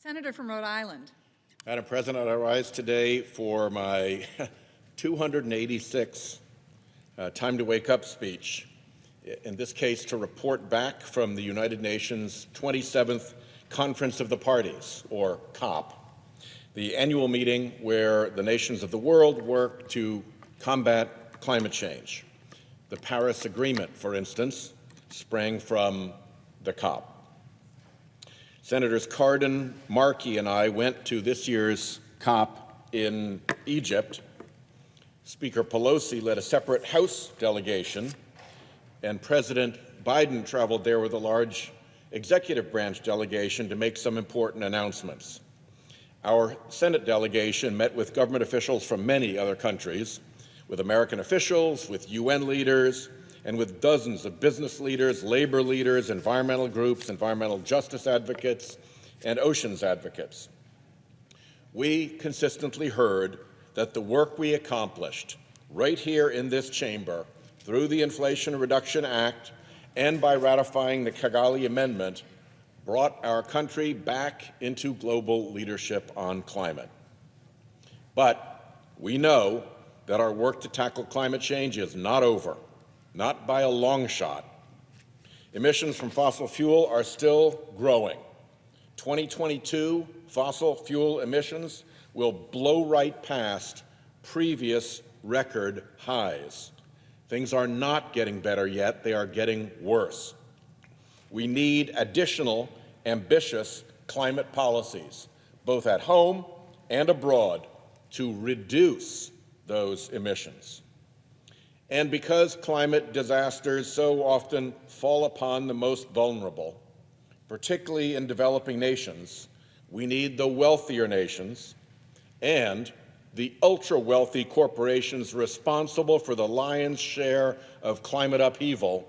Senator from Rhode Island. Madam President, I rise today for my 286 Time to Wake Up speech, in this case to report back from the United Nations 27th Conference of the Parties, or COP, the annual meeting where the nations of the world work to combat climate change. The Paris Agreement, for instance, sprang from the COP. Senators Cardin, Markey, and I went to this year's COP in Egypt. Speaker Pelosi led a separate House delegation, and President Biden traveled there with a large executive branch delegation to make some important announcements. Our Senate delegation met with government officials from many other countries, with American officials, with UN leaders, and with dozens of business leaders, labor leaders, environmental groups, environmental justice advocates, and oceans advocates. We consistently heard that the work we accomplished right here in this chamber through the Inflation Reduction Act and by ratifying the Kigali Amendment brought our country back into global leadership on climate. But we know that our work to tackle climate change is not over. Not by a long shot. Emissions from fossil fuel are still growing. 2022 fossil fuel emissions will blow right past previous record highs. Things are not getting better yet, they are getting worse. We need additional ambitious climate policies, both at home and abroad, to reduce those emissions. And because climate disasters so often fall upon the most vulnerable, particularly in developing nations, we need the wealthier nations and the ultra-wealthy corporations responsible for the lion's share of climate upheaval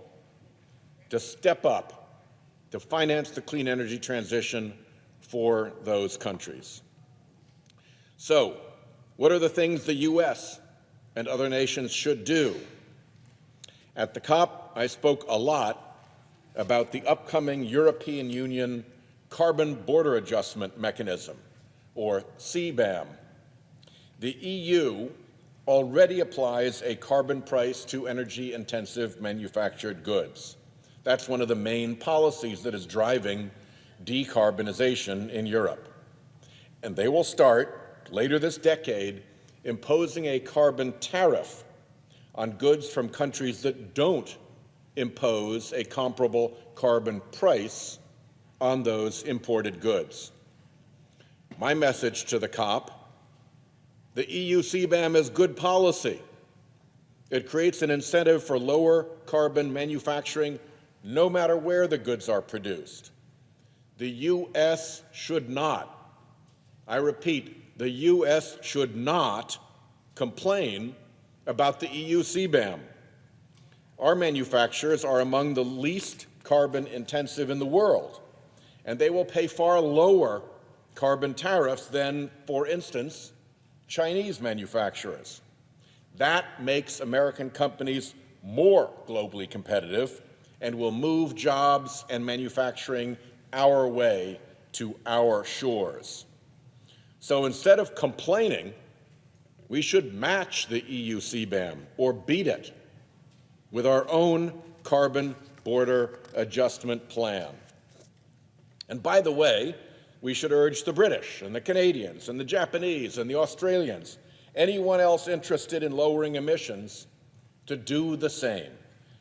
to step up to finance the clean energy transition for those countries. So, what are the things the U.S. and other nations should do? At the COP, I spoke a lot about the upcoming European Union Carbon Border Adjustment Mechanism, or CBAM. The EU already applies a carbon price to energy-intensive manufactured goods. That's one of the main policies that is driving decarbonization in Europe. And they will start, later this decade, imposing a carbon tariff on goods from countries that don't impose a comparable carbon price on those imported goods. My message to the COP: the EU CBAM is good policy. It creates an incentive for lower carbon manufacturing no matter where the goods are produced. The U.S. should not, I repeat, the U.S. should not complain about the EU CBAM. Our manufacturers are among the least carbon intensive in the world, and they will pay far lower carbon tariffs than, for instance, Chinese manufacturers. That makes American companies more globally competitive and will move jobs and manufacturing our way to our shores. So instead of complaining, we should match the EU CBAM or beat it with our own carbon border adjustment plan. And by the way, we should urge the British and the Canadians and the Japanese and the Australians, anyone else interested in lowering emissions, to do the same.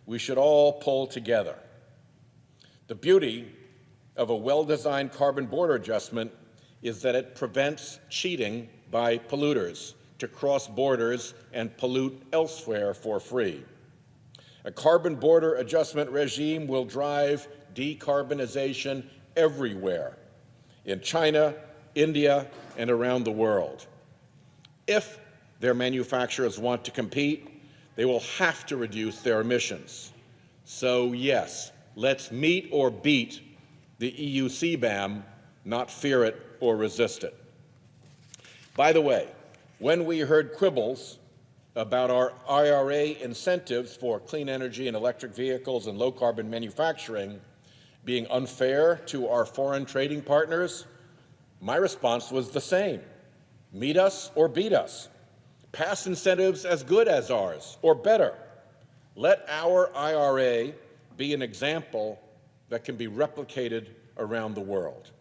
We should all pull together. The beauty of a well-designed carbon border adjustment is that it prevents cheating by polluters to cross borders and pollute elsewhere for free. A carbon border adjustment regime will drive decarbonization everywhere, in China, India, and around the world. If their manufacturers want to compete, they will have to reduce their emissions. So yes, let's meet or beat the EU CBAM, not fear it or resist it. By the way, when we heard quibbles about our IRA incentives for clean energy and electric vehicles and low-carbon manufacturing being unfair to our foreign trading partners, My response was the same: meet us or beat us. Pass incentives as good as ours or better. Let our IRA be an example that can be replicated around the world.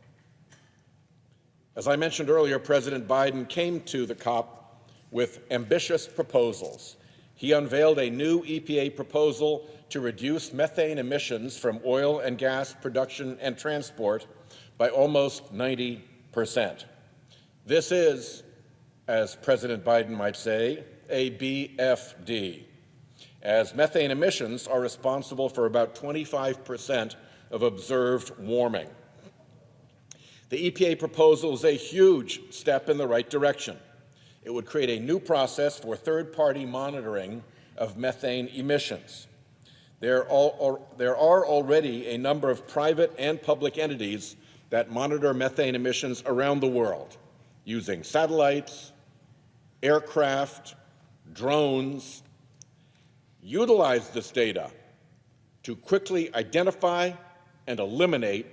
As I mentioned earlier, President Biden came to the COP with ambitious proposals. He unveiled a new EPA proposal to reduce methane emissions from oil and gas production and transport by almost 90%. This is, as President Biden might say, a BFD, as methane emissions are responsible for about 25% of observed warming. The EPA proposal is a huge step in the right direction. It would create a new process for third-party monitoring of methane emissions. There are already a number of private and public entities that monitor methane emissions around the world using satellites, aircraft, drones. Utilize this data to quickly identify and eliminate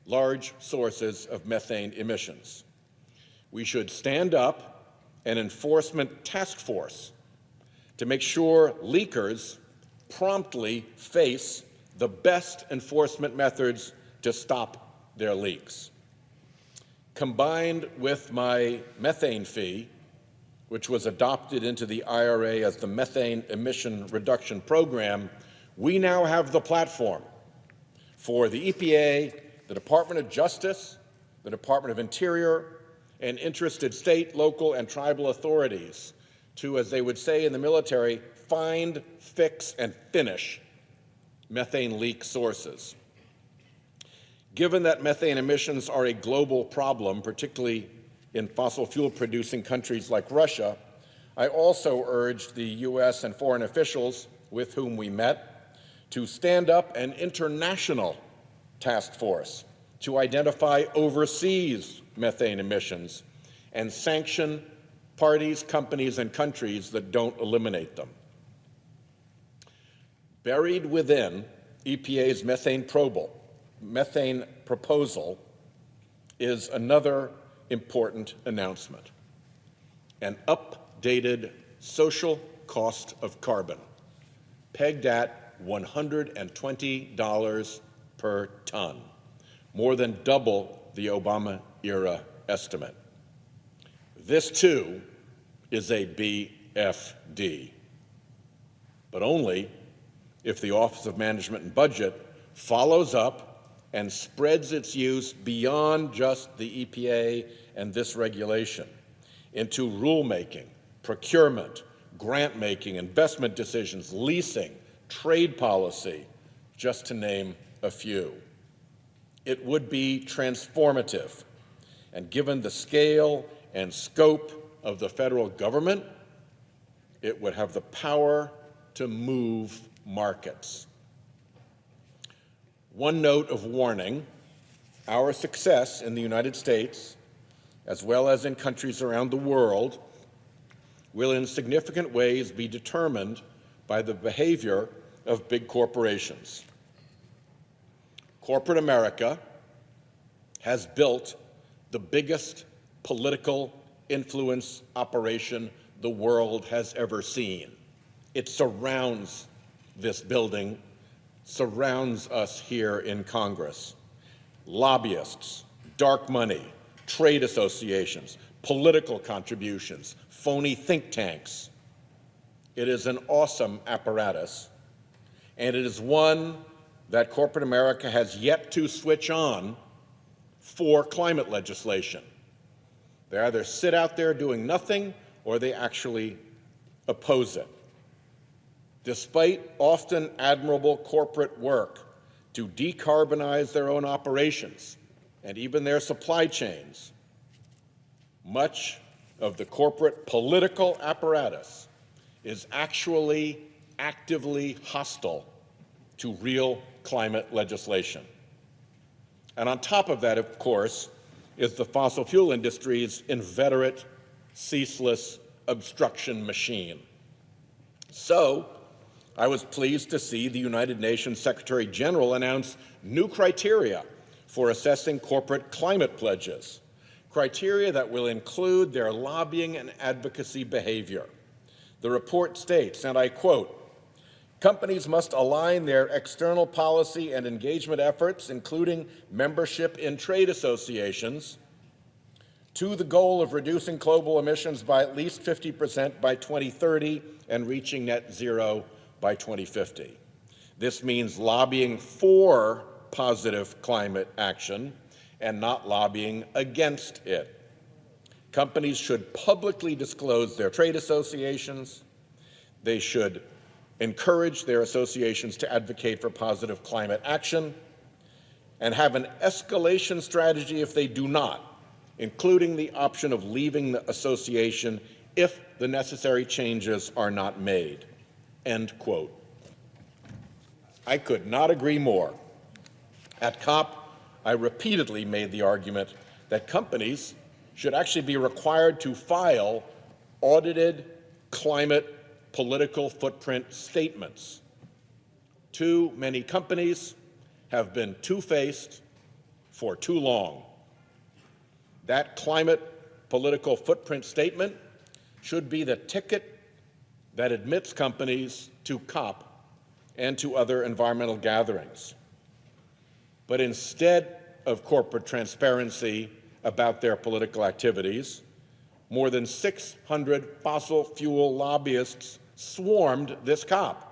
large sources of methane emissions. We should stand up an enforcement task force to make sure leakers promptly face the best enforcement methods to stop their leaks. Combined with my methane fee, which was adopted into the IRA as the Methane Emission Reduction Program, we now have the platform for the EPA, the Department of Justice, the Department of Interior, and interested state, local, and tribal authorities to, as they would say in the military, find, fix, and finish methane leak sources. Given that methane emissions are a global problem, particularly in fossil fuel-producing countries like Russia, I also urged the U.S. and foreign officials with whom we met to stand up an international task force to identify overseas methane emissions and sanction parties, companies, and countries that don't eliminate them. Buried within EPA's methane proposal is another important announcement: an updated social cost of carbon, pegged at $120 per ton, more than double the Obama-era estimate. This, too, is a BFD, but only if the Office of Management and Budget follows up and spreads its use beyond just the EPA and this regulation into rulemaking, procurement, grant-making, investment decisions, leasing, trade policy, just to name a few. It would be transformative, and given the scale and scope of the federal government, it would have the power to move markets. One note of warning: our success in the United States, as well as in countries around the world, will in significant ways be determined by the behavior of big corporations. Corporate America has built the biggest political influence operation the world has ever seen. It surrounds this building, surrounds us here in Congress. Lobbyists, dark money, trade associations, political contributions, phony think tanks. It is an awesome apparatus, and it is one that corporate America has yet to switch on for climate legislation. They either sit out there doing nothing, or they actually oppose it. Despite often admirable corporate work to decarbonize their own operations and even their supply chains, much of the corporate political apparatus is actually actively hostile to real climate legislation. And on top of that, of course, is the fossil fuel industry's inveterate, ceaseless obstruction machine. So, I was pleased to see the United Nations Secretary General announce new criteria for assessing corporate climate pledges, criteria that will include their lobbying and advocacy behavior. The report states, and I quote, "Companies must align their external policy and engagement efforts, including membership in trade associations, to the goal of reducing global emissions by at least 50% by 2030 and reaching net zero by 2050. This means lobbying for positive climate action and not lobbying against it. Companies should publicly disclose their trade associations. They should encourage their associations to advocate for positive climate action and have an escalation strategy if they do not, including the option of leaving the association if the necessary changes are not made." End quote. I could not agree more. At COP, I repeatedly made the argument that companies should actually be required to file audited climate political footprint statements. Too many companies have been two-faced for too long. That climate political footprint statement should be the ticket that admits companies to COP and to other environmental gatherings. But instead of corporate transparency about their political activities, more than 600 fossil fuel lobbyists swarmed this COP.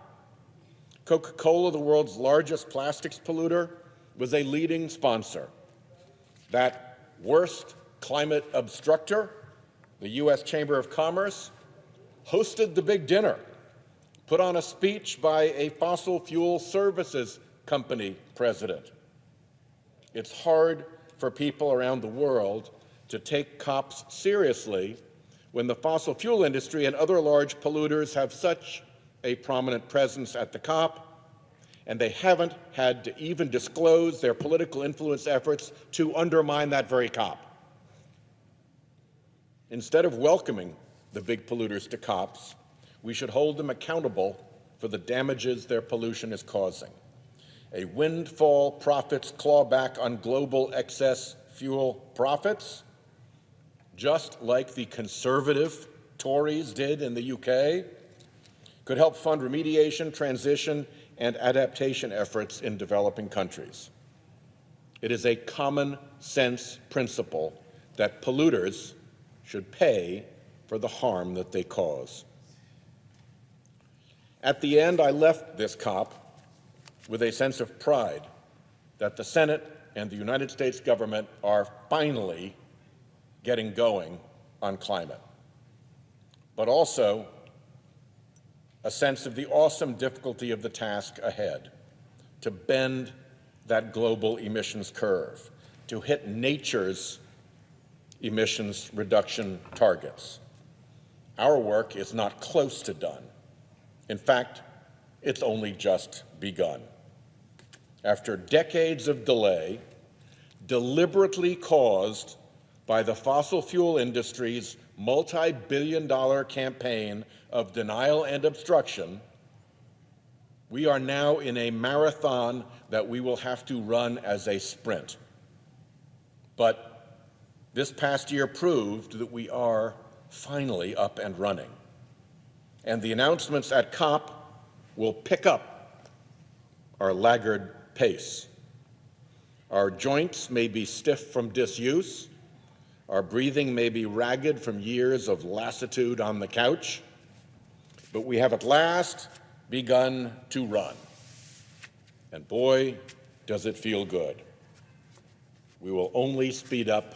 Coca-Cola, the world's largest plastics polluter, was a leading sponsor. That worst climate obstructor, the U.S. Chamber of Commerce, hosted the big dinner, put on a speech by a fossil fuel services company president. It's hard for people around the world to take COPs seriously when the fossil fuel industry and other large polluters have such a prominent presence at the COP, and they haven't had to even disclose their political influence efforts to undermine that very COP. Instead of welcoming the big polluters to COPs, we should hold them accountable for the damages their pollution is causing. A windfall profits clawback on global excess fuel profits, just like the conservative Tories did in the UK, could help fund remediation, transition, and adaptation efforts in developing countries. It is a common sense principle that polluters should pay for the harm that they cause. At the end, I left this COP with a sense of pride that the Senate and the United States government are finally getting going on climate, but also a sense of the awesome difficulty of the task ahead, to bend that global emissions curve, to hit nature's emissions reduction targets. Our work is not close to done. In fact, it's only just begun. After decades of delay, deliberately caused by the fossil fuel industry's multi-billion-dollar campaign of denial and obstruction, we are now in a marathon that we will have to run as a sprint. But this past year proved that we are finally up and running. And the announcements at COP will pick up our laggard pace. Our joints may be stiff from disuse. Our breathing may be ragged from years of lassitude on the couch. But we have at last begun to run. And boy, does it feel good. We will only speed up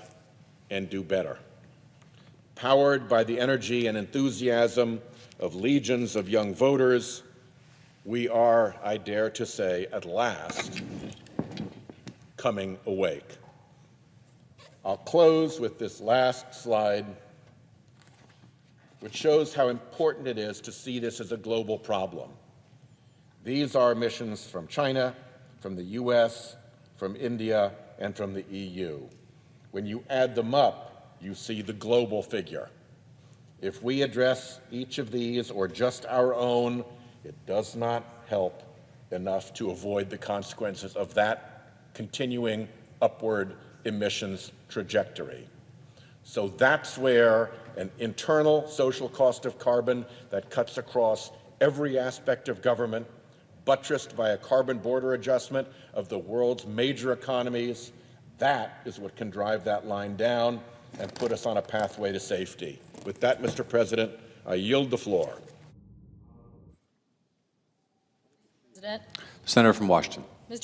and do better. Powered by the energy and enthusiasm of legions of young voters, we are, I dare to say, at last coming awake. I'll close with this last slide, which shows how important it is to see this as a global problem. These are emissions from China, from the US, from India, and from the EU. When you add them up, you see the global figure. If we address each of these or just our own, it does not help enough to avoid the consequences of that continuing upward emissions trajectory. So that's where an internal social cost of carbon that cuts across every aspect of government, buttressed by a carbon border adjustment of the world's major economies, that is what can drive that line down and put us on a pathway to safety. With that, Mr. President, I yield the floor. President. Senator from Washington.